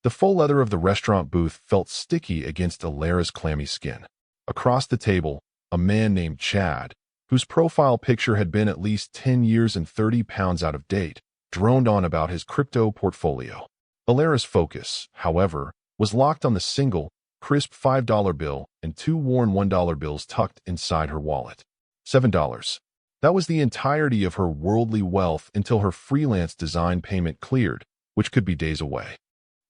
The faux leather of the restaurant booth felt sticky against Alara's clammy skin. Across the table, a man named Chad, whose profile picture had been at least 10 years and 30 pounds out of date, droned on about his crypto portfolio. Alara's focus, however, was locked on the single, crisp $5 bill and two worn $1 bills tucked inside her wallet. $7. That was the entirety of her worldly wealth until her freelance design payment cleared, which could be days away.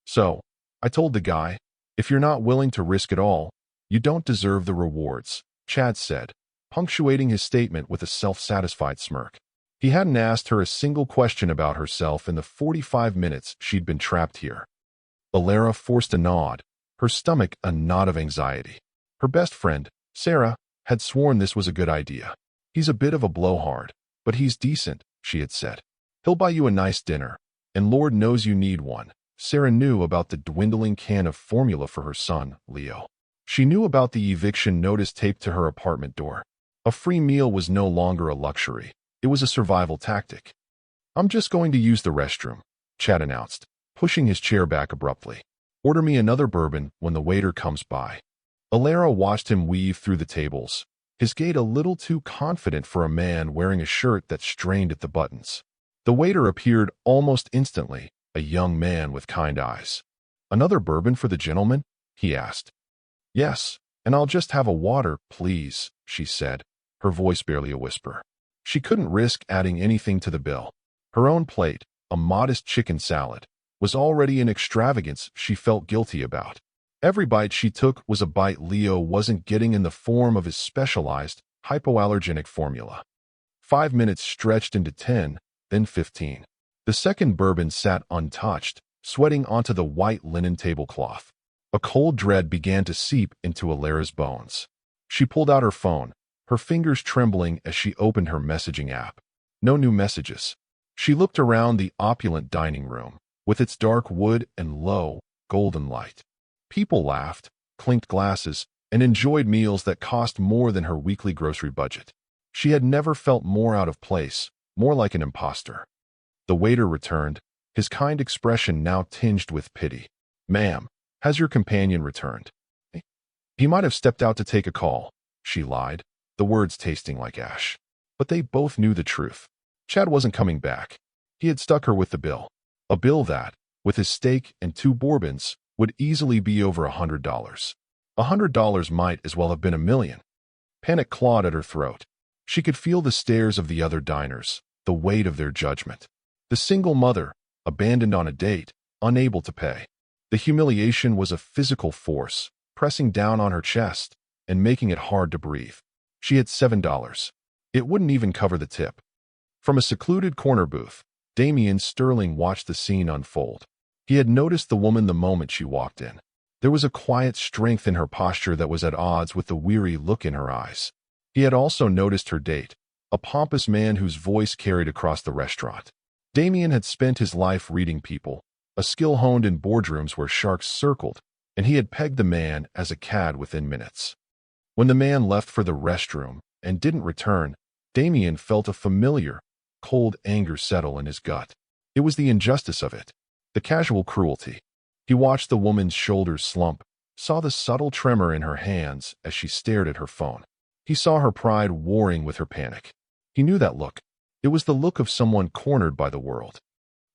So, I told the guy, if you're not willing to risk it all, you don't deserve the rewards, Chad said, punctuating his statement with a self-satisfied smirk. He hadn't asked her a single question about herself in the 45 minutes she'd been trapped here. Alara forced a nod, her stomach a knot of anxiety. Her best friend, Sarah, had sworn this was a good idea. He's a bit of a blowhard, but he's decent, she had said. He'll buy you a nice dinner, and Lord knows you need one. Sarah knew about the dwindling can of formula for her son, Leo. She knew about the eviction notice taped to her apartment door. A free meal was no longer a luxury. It was a survival tactic. I'm just going to use the restroom, Chad announced, pushing his chair back abruptly. Order me another bourbon when the waiter comes by. Alara watched him weave through the tables, his gait a little too confident for a man wearing a shirt that strained at the buttons. The waiter appeared almost instantly, a young man with kind eyes. Another bourbon for the gentleman? He asked. Yes, and I'll just have a water, please, she said, her voice barely a whisper. She couldn't risk adding anything to the bill. Her own plate, a modest chicken salad, was already an extravagance she felt guilty about. Every bite she took was a bite Leo wasn't getting in the form of his specialized, hypoallergenic formula. 5 minutes stretched into 10, then 15. The second bourbon sat untouched, sweating onto the white linen tablecloth. A cold dread began to seep into Alara's bones. She pulled out her phone, her fingers trembling as she opened her messaging app. No new messages. She looked around the opulent dining room, with its dark wood and low, golden light. People laughed, clinked glasses, and enjoyed meals that cost more than her weekly grocery budget. She had never felt more out of place, more like an imposter. The waiter returned, his kind expression now tinged with pity. Ma'am, has your companion returned? He might have stepped out to take a call, she lied, the words tasting like ash. But they both knew the truth. Chad wasn't coming back. He had stuck her with the bill. A bill that, with his steak and 2 bourbons, would easily be over $100. $100 might as well have been $1 million. Panic clawed at her throat. She could feel the stares of the other diners, the weight of their judgment. The single mother, abandoned on a date, unable to pay. The humiliation was a physical force, pressing down on her chest and making it hard to breathe. She had $7. It wouldn't even cover the tip. From a secluded corner booth, Damien Sterling watched the scene unfold. He had noticed the woman the moment she walked in. There was a quiet strength in her posture that was at odds with the weary look in her eyes. He had also noticed her date, a pompous man whose voice carried across the restaurant. Damien had spent his life reading people, a skill honed in boardrooms where sharks circled, and he had pegged the man as a cad within minutes. When the man left for the restroom and didn't return, Damien felt a familiar, cold anger settle in his gut. It was the injustice of it, the casual cruelty. He watched the woman's shoulders slump, saw the subtle tremor in her hands as she stared at her phone. He saw her pride warring with her panic. He knew that look. It was the look of someone cornered by the world.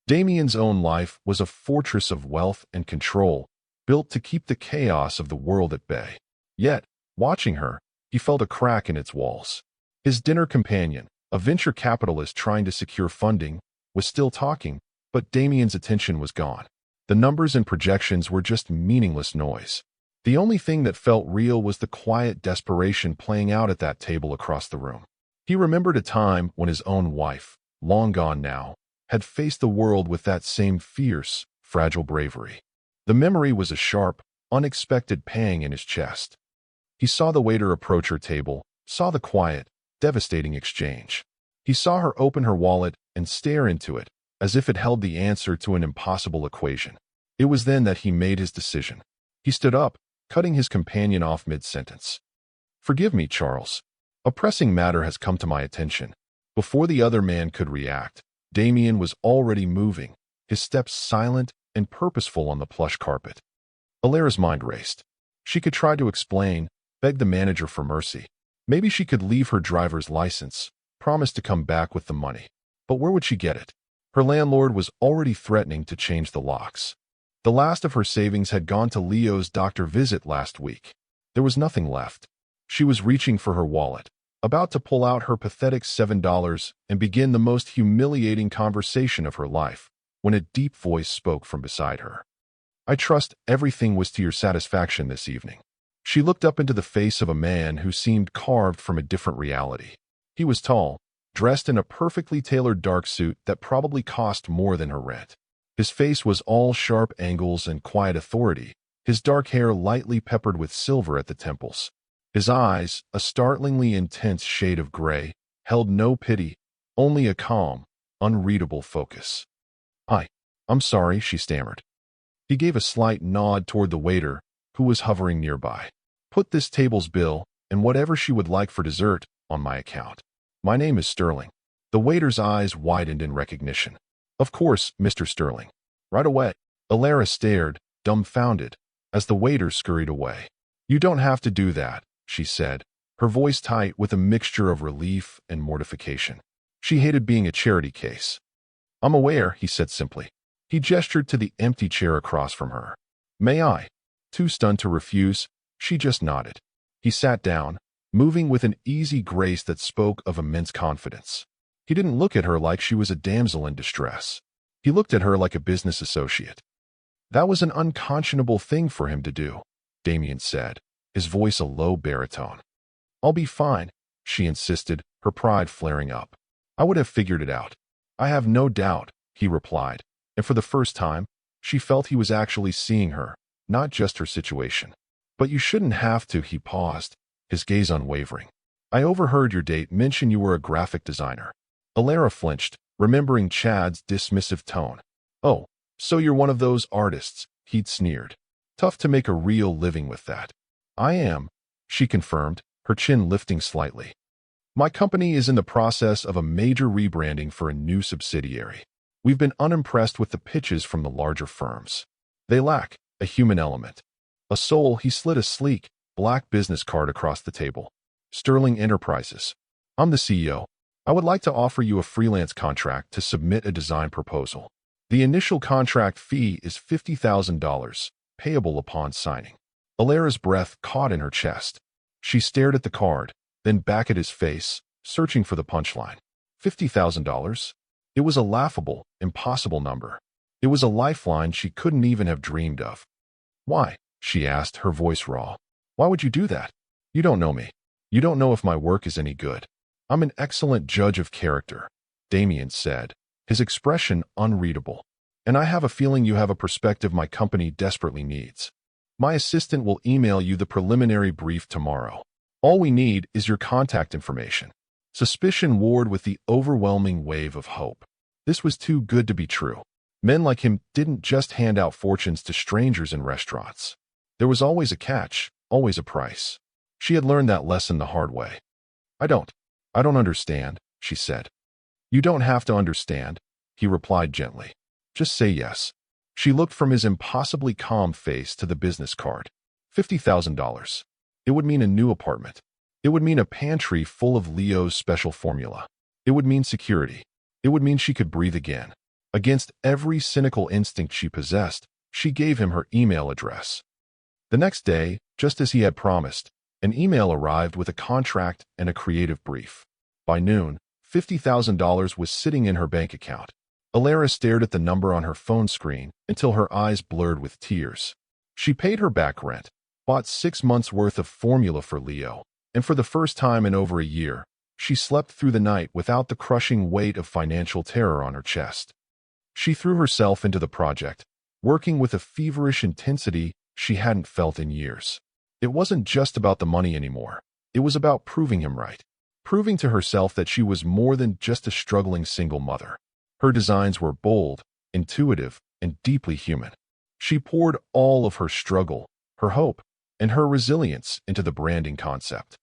Damien's own life was a fortress of wealth and control, built to keep the chaos of the world at bay. Yet, watching her, he felt a crack in its walls. His dinner companion, a venture capitalist trying to secure funding, was still talking, but Damien's attention was gone. The numbers and projections were just meaningless noise. The only thing that felt real was the quiet desperation playing out at that table across the room. He remembered a time when his own wife, long gone now, had faced the world with that same fierce, fragile bravery. The memory was a sharp, unexpected pang in his chest. He saw the waiter approach her table, saw the quiet, devastating exchange. He saw her open her wallet and stare into it, as if it held the answer to an impossible equation. It was then that he made his decision. He stood up, cutting his companion off mid-sentence. Forgive me, Charles. A pressing matter has come to my attention. Before the other man could react, Damien was already moving, his steps silent and purposeful on the plush carpet. Alara's mind raced. She could try to explain, beg the manager for mercy. Maybe she could leave her driver's license, promise to come back with the money. But where would she get it? Her landlord was already threatening to change the locks. The last of her savings had gone to Leo's doctor visit last week. There was nothing left. She was reaching for her wallet, about to pull out her pathetic $7 and begin the most humiliating conversation of her life, when a deep voice spoke from beside her. "I trust everything was to your satisfaction this evening." She looked up into the face of a man who seemed carved from a different reality. He was tall, dressed in a perfectly tailored dark suit that probably cost more than her rent. His face was all sharp angles and quiet authority, his dark hair lightly peppered with silver at the temples. His eyes, a startlingly intense shade of gray, held no pity, only a calm, unreadable focus. I'm sorry," she stammered. He gave a slight nod toward the waiter, who was hovering nearby. "Put this table's bill, and whatever she would like for dessert, on my account. My name is Sterling." The waiter's eyes widened in recognition. "Of course, Mr. Sterling. Right away." Alara stared, dumbfounded, as the waiter scurried away. "You don't have to do that," she said, her voice tight with a mixture of relief and mortification. She hated being a charity case. "I'm aware," he said simply. He gestured to the empty chair across from her. "May I?" Too stunned to refuse, she just nodded. He sat down, moving with an easy grace that spoke of immense confidence. He didn't look at her like she was a damsel in distress. He looked at her like a business associate. That was an unconscionable thing for him to do, Damien said, his voice a low baritone. "I'll be fine," she insisted, her pride flaring up. "I would have figured it out." "I have no doubt," he replied, and for the first time, she felt he was actually seeing her, not just her situation. "But you shouldn't have to," he paused, his gaze unwavering. "I overheard your date mention you were a graphic designer." Alara flinched, remembering Chad's dismissive tone. "Oh, so you're one of those artists," he'd sneered. "Tough to make a real living with that." "I am," she confirmed, her chin lifting slightly. "My company is in the process of a major rebranding for a new subsidiary. We've been unimpressed with the pitches from the larger firms. They lack a human element. A soul." He slid a sleek, black business card across the table. "Sterling Enterprises. I'm the CEO. I would like to offer you a freelance contract to submit a design proposal. The initial contract fee is $50,000, payable upon signing." Alara's breath caught in her chest. She stared at the card, then back at his face, searching for the punchline. $50,000? It was a laughable, impossible number. It was a lifeline she couldn't even have dreamed of. "Why?" she asked, her voice raw. "Why would you do that? You don't know me. You don't know if my work is any good." "I'm an excellent judge of character," Damien said, his expression unreadable. "And I have a feeling you have a perspective my company desperately needs. My assistant will email you the preliminary brief tomorrow. All we need is your contact information." Suspicion warred with the overwhelming wave of hope. This was too good to be true. Men like him didn't just hand out fortunes to strangers in restaurants. There was always a catch, always a price. She had learned that lesson the hard way. I don't understand," she said. "You don't have to understand," he replied gently. "Just say yes." She looked from his impossibly calm face to the business card. $50,000. It would mean a new apartment. It would mean a pantry full of Leo's special formula. It would mean security. It would mean she could breathe again. Against every cynical instinct she possessed, she gave him her email address. The next day, just as he had promised, an email arrived with a contract and a creative brief. By noon, $50,000 was sitting in her bank account. Alara stared at the number on her phone screen until her eyes blurred with tears. She paid her back rent, bought 6 months' worth of formula for Leo, and for the first time in over a year, she slept through the night without the crushing weight of financial terror on her chest. She threw herself into the project, working with a feverish intensity she hadn't felt in years. It wasn't just about the money anymore. It was about proving him right. Proving to herself that she was more than just a struggling single mother. Her designs were bold, intuitive, and deeply human. She poured all of her struggle, her hope, and her resilience into the branding concept.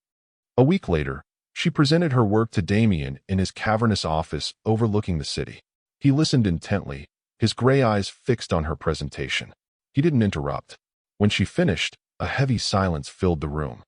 A week later, she presented her work to Damien in his cavernous office overlooking the city. He listened intently, his gray eyes fixed on her presentation. He didn't interrupt. When she finished, a heavy silence filled the room.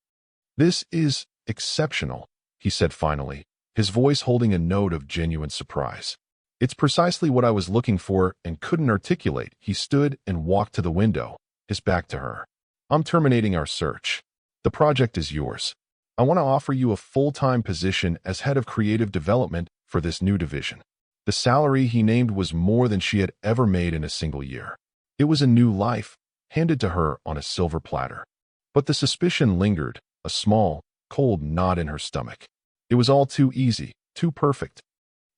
"This is exceptional," he said finally, his voice holding a note of genuine surprise. "It's precisely what I was looking for and couldn't articulate." He stood and walked to the window, his back to her. "I'm terminating our search. The project is yours. I want to offer you a full-time position as head of creative development for this new division." The salary he named was more than she had ever made in a single year. It was a new life, handed to her on a silver platter. But the suspicion lingered, a small, cold knot in her stomach. It was all too easy, too perfect.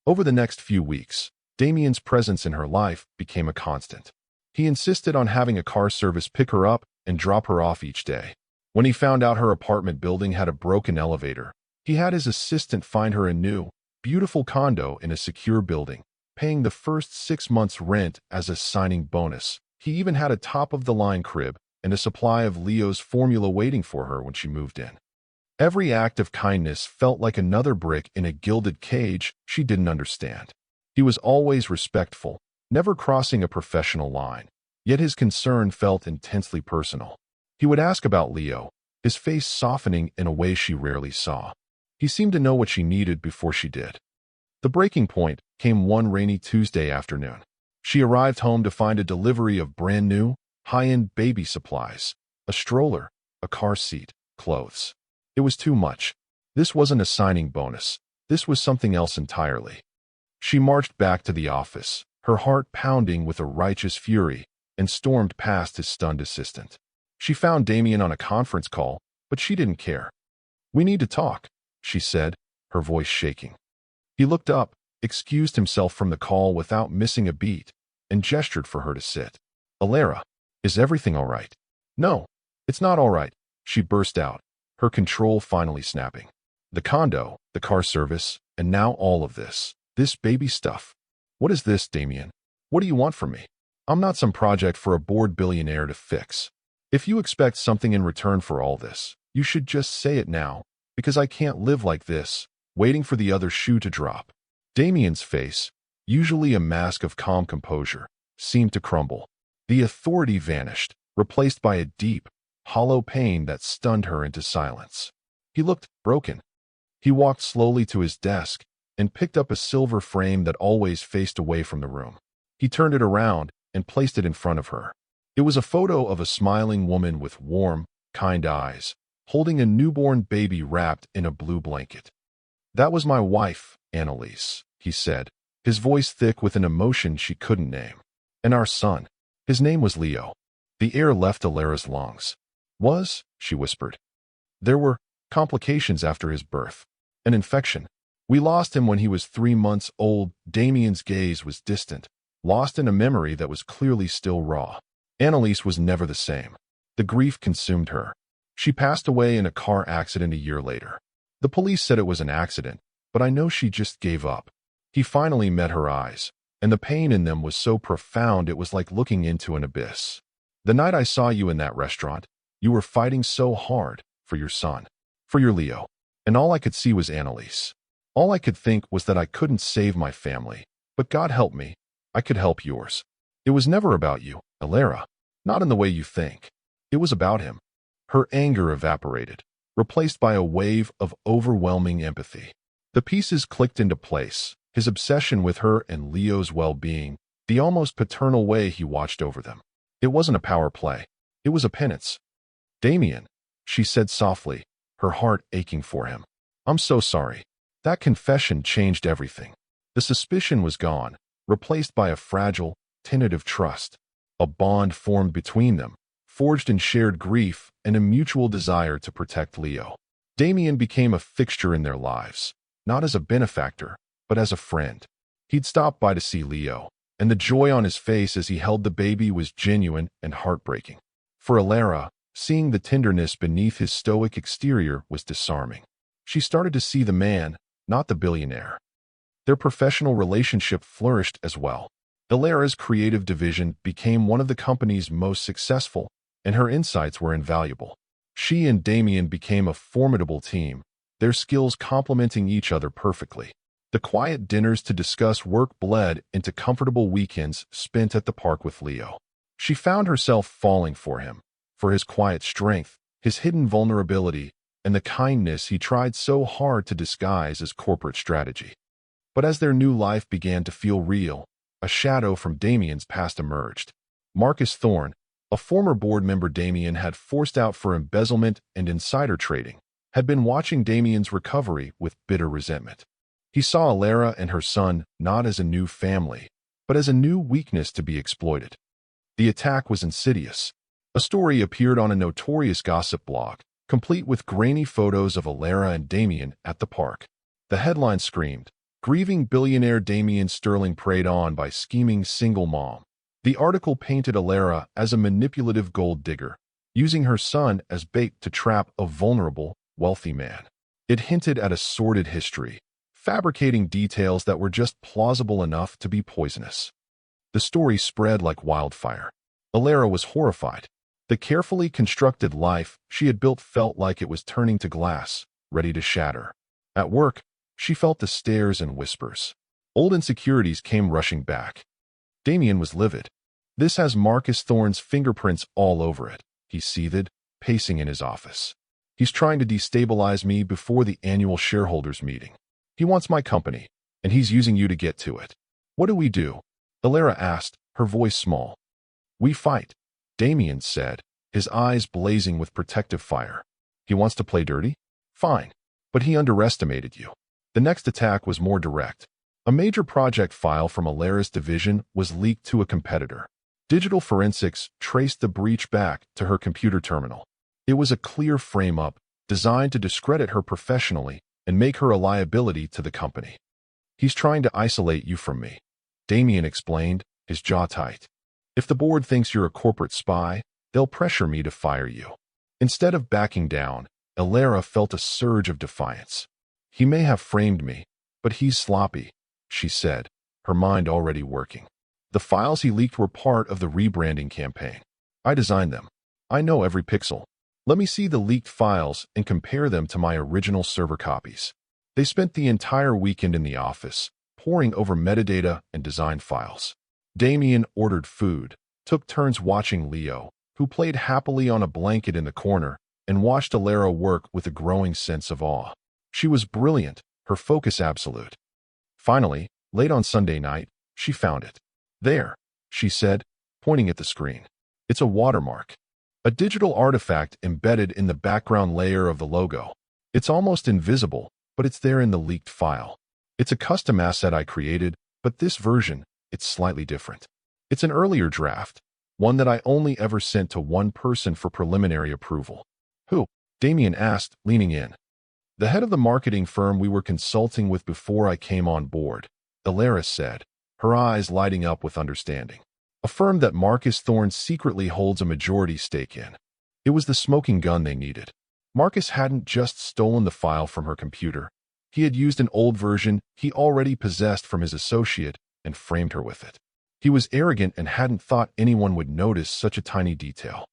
Over the next few weeks, Damien's presence in her life became a constant. He insisted on having a car service pick her up and drop her off each day. When he found out her apartment building had a broken elevator, he had his assistant find her a new, beautiful condo in a secure building, paying the first 6 months' rent as a signing bonus. He even had a top-of-the-line crib and a supply of Leo's formula waiting for her when she moved in. Every act of kindness felt like another brick in a gilded cage she didn't understand. He was always respectful, never crossing a professional line, yet his concern felt intensely personal. He would ask about Leo, his face softening in a way she rarely saw. He seemed to know what she needed before she did. The breaking point came one rainy Tuesday afternoon. She arrived home to find a delivery of brand-new, high-end baby supplies, a stroller, a car seat, clothes. It was too much. This wasn't a signing bonus. This was something else entirely. She marched back to the office, her heart pounding with a righteous fury, and stormed past his stunned assistant. She found Damien on a conference call, but she didn't care. "We need to talk," she said, her voice shaking. He looked up, excused himself from the call without missing a beat, and gestured for her to sit. "Alara, is everything all right?" "No, it's not all right," she burst out, her control finally snapping. "The condo, the car service, and now all of this. This baby stuff. What is this, Damien? What do you want from me? I'm not some project for a bored billionaire to fix. If you expect something in return for all this, you should just say it now, because I can't live like this, waiting for the other shoe to drop." Damien's face, usually a mask of calm composure, seemed to crumble. The authority vanished, replaced by a deep, hollow pain that stunned her into silence. He looked broken. He walked slowly to his desk and picked up a silver frame that always faced away from the room. He turned it around and placed it in front of her. It was a photo of a smiling woman with warm, kind eyes, holding a newborn baby wrapped in a blue blanket. "That was my wife, Annalise," he said, his voice thick with an emotion she couldn't name. "And our son. His name was Leo." The air left Alara's lungs. "Was?" she whispered. "There were complications after his birth. An infection. We lost him when he was 3 months old." Damien's gaze was distant, lost in a memory that was clearly still raw. Annalise was never the same. The grief consumed her. She passed away in a car accident a year later. The police said it was an accident, but I know she just gave up. He finally met her eyes, and the pain in them was so profound it was like looking into an abyss. "The night I saw you in that restaurant, you were fighting so hard for your son, for your Leo, and all I could see was Annalise. All I could think was that I couldn't save my family, but God help me, I could help yours. It was never about you, Alara, not in the way you think. It was about him." Her anger evaporated, replaced by a wave of overwhelming empathy. The pieces clicked into place, his obsession with her and Leo's well-being, the almost paternal way he watched over them. It wasn't a power play. It was a penance. "Damien," she said softly, her heart aching for him. "I'm so sorry. That confession changed everything." The suspicion was gone, replaced by a fragile, tentative trust. A bond formed between them, forged in shared grief and a mutual desire to protect Leo. Damien became a fixture in their lives, not as a benefactor, but as a friend. He'd stop by to see Leo, and the joy on his face as he held the baby was genuine and heartbreaking. For Alara, seeing the tenderness beneath his stoic exterior was disarming. She started to see the man, not the billionaire. Their professional relationship flourished as well. Alara's creative division became one of the company's most successful, and her insights were invaluable. She and Damien became a formidable team, their skills complementing each other perfectly. The quiet dinners to discuss work bled into comfortable weekends spent at the park with Leo. She found herself falling for him, for his quiet strength, his hidden vulnerability, and the kindness he tried so hard to disguise as corporate strategy. But as their new life began to feel real, a shadow from Damien's past emerged. Marcus Thorne, a former board member Damien had forced out for embezzlement and insider trading, had been watching Damien's recovery with bitter resentment. He saw Alara and her son not as a new family, but as a new weakness to be exploited. The attack was insidious. A story appeared on a notorious gossip blog, complete with grainy photos of Alara and Damien at the park. The headline screamed, "Grieving billionaire Damien Sterling preyed on by scheming single mom." The article painted Alara as a manipulative gold digger, using her son as bait to trap a vulnerable, wealthy man. It hinted at a sordid history, fabricating details that were just plausible enough to be poisonous. The story spread like wildfire. Alara was horrified. The carefully constructed life she had built felt like it was turning to glass, ready to shatter. At work, she felt the stares and whispers. Old insecurities came rushing back. Damien was livid. "This has Marcus Thorne's fingerprints all over it," he seethed, pacing in his office. "He's trying to destabilize me before the annual shareholders meeting. He wants my company, and he's using you to get to it. What do we do?" Alara asked, her voice small. "We fight," Damien said, his eyes blazing with protective fire. "He wants to play dirty? Fine. But he underestimated you." The next attack was more direct. A major project file from Alara's division was leaked to a competitor. Digital forensics traced the breach back to her computer terminal. It was a clear frame-up, designed to discredit her professionally and make her a liability to the company. "He's trying to isolate you from me," Damien explained, his jaw tight. "If the board thinks you're a corporate spy, they'll pressure me to fire you." Instead of backing down, Alara felt a surge of defiance. "He may have framed me, but he's sloppy," she said, her mind already working. "The files he leaked were part of the rebranding campaign. I designed them. I know every pixel. Let me see the leaked files and compare them to my original server copies." They spent the entire weekend in the office, poring over metadata and design files. Damien ordered food, took turns watching Leo, who played happily on a blanket in the corner, and watched Alara work with a growing sense of awe. She was brilliant, her focus absolute. Finally, late on Sunday night, she found it. "There," she said, pointing at the screen. "It's a watermark. A digital artifact embedded in the background layer of the logo. It's almost invisible, but it's there in the leaked file. It's a custom asset I created, but this version, it's slightly different. It's an earlier draft, one that I only ever sent to one person for preliminary approval." "Who?" Damien asked, leaning in. "The head of the marketing firm we were consulting with before I came on board," Alara said, her eyes lighting up with understanding. "A firm that Marcus Thorne secretly holds a majority stake in." It was the smoking gun they needed. Marcus hadn't just stolen the file from her computer. He had used an old version he already possessed from his associate and framed her with it. He was arrogant and hadn't thought anyone would notice such a tiny detail.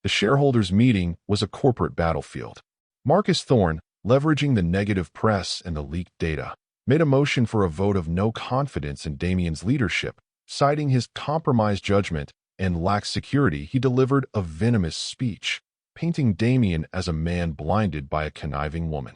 The shareholders' meeting was a corporate battlefield. Marcus Thorne, leveraging the negative press and the leaked data, made a motion for a vote of no confidence in Damien's leadership. Citing his compromised judgment and lax security, he delivered a venomous speech, painting Damien as a man blinded by a conniving woman.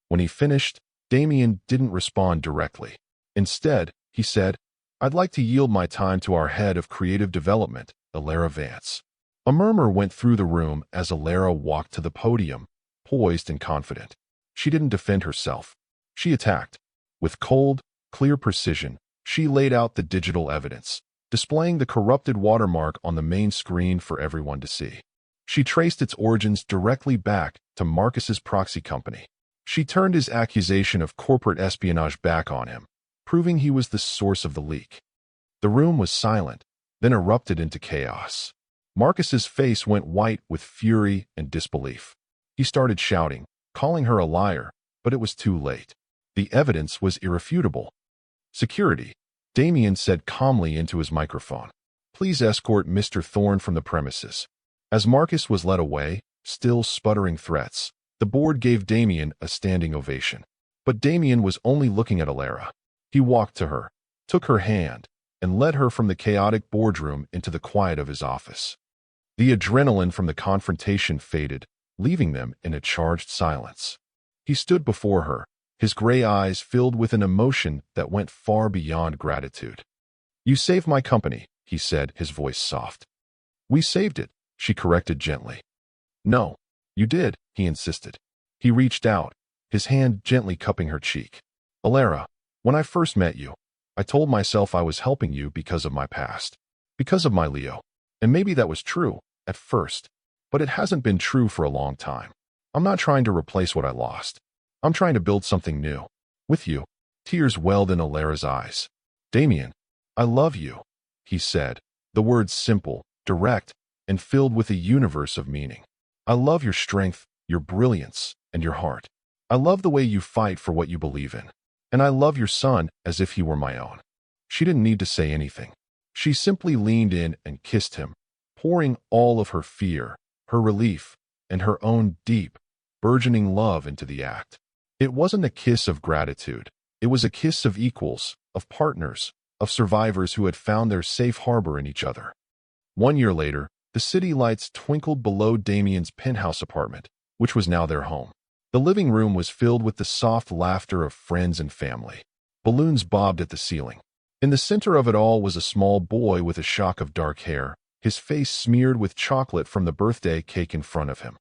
When he finished, Damien didn't respond directly. Instead, he said, "I'd like to yield my time to our head of creative development, Alara Vance." A murmur went through the room as Alara walked to the podium, poised and confident. She didn't defend herself. She attacked. With cold, clear precision, she laid out the digital evidence, displaying the corrupted watermark on the main screen for everyone to see. She traced its origins directly back to Marcus's proxy company. She turned his accusation of corporate espionage back on him, proving he was the source of the leak. The room was silent, then erupted into chaos. Marcus's face went white with fury and disbelief. He started shouting, calling her a liar, but it was too late. The evidence was irrefutable. "Security," Damien said calmly into his microphone. "Please escort Mr. Thorne from the premises." As Marcus was led away, still sputtering threats, the board gave Damien a standing ovation. But Damien was only looking at Alara. He walked to her, took her hand, and led her from the chaotic boardroom into the quiet of his office. The adrenaline from the confrontation faded, leaving them in a charged silence. He stood before her, his gray eyes filled with an emotion that went far beyond gratitude. "You saved my company," he said, his voice soft. "We saved it," she corrected gently. "No, you did," he insisted. He reached out, his hand gently cupping her cheek. "Alara, when I first met you, I told myself I was helping you because of my past, because of my Leo. And maybe that was true at first, but it hasn't been true for a long time. I'm not trying to replace what I lost. I'm trying to build something new. With you." Tears welled in Alara's eyes. "Damien, I love you," he said, the words simple, direct, and filled with a universe of meaning. "I love your strength, your brilliance, and your heart. I love the way you fight for what you believe in. And I love your son as if he were my own." She didn't need to say anything. She simply leaned in and kissed him, pouring all of her fear, her relief, and her own deep, burgeoning love into the act. It wasn't a kiss of gratitude. It was a kiss of equals, of partners, of survivors who had found their safe harbor in each other. 1 year later, the city lights twinkled below Damien's penthouse apartment, which was now their home. The living room was filled with the soft laughter of friends and family. Balloons bobbed at the ceiling. In the center of it all was a small boy with a shock of dark hair, his face smeared with chocolate from the birthday cake in front of him.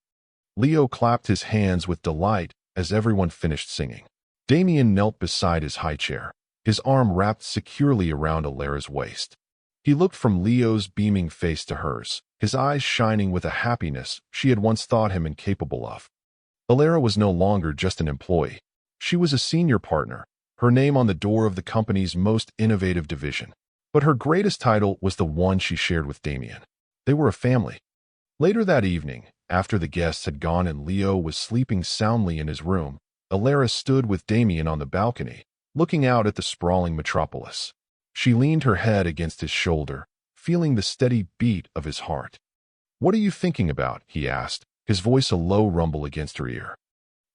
Leo clapped his hands with delight as everyone finished singing. Damien knelt beside his high chair, his arm wrapped securely around Alara's waist. He looked from Leo's beaming face to hers, his eyes shining with a happiness she had once thought him incapable of. Alara was no longer just an employee. She was a senior partner, her name on the door of the company's most innovative division. But her greatest title was the one she shared with Damien. They were a family. Later that evening, after the guests had gone and Leo was sleeping soundly in his room, Alara stood with Damien on the balcony, looking out at the sprawling metropolis. She leaned her head against his shoulder, feeling the steady beat of his heart. "What are you thinking about?" he asked, his voice a low rumble against her ear.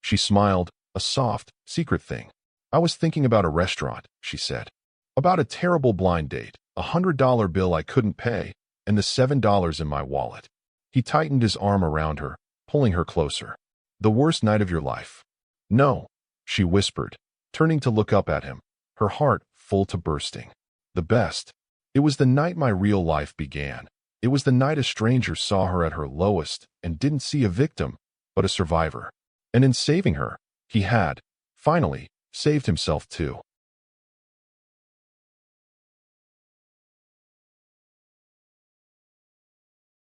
She smiled, a soft, secret thing. "I was thinking about a restaurant," she said. "About a terrible blind date, a $100 bill I couldn't pay, and the $7 in my wallet." He tightened his arm around her, pulling her closer. "The worst night of your life?" "No," she whispered, turning to look up at him, her heart full to bursting. "The best. It was the night my real life began. It was the night a stranger saw her at her lowest and didn't see a victim, but a survivor. And in saving her, he had, finally, saved himself too."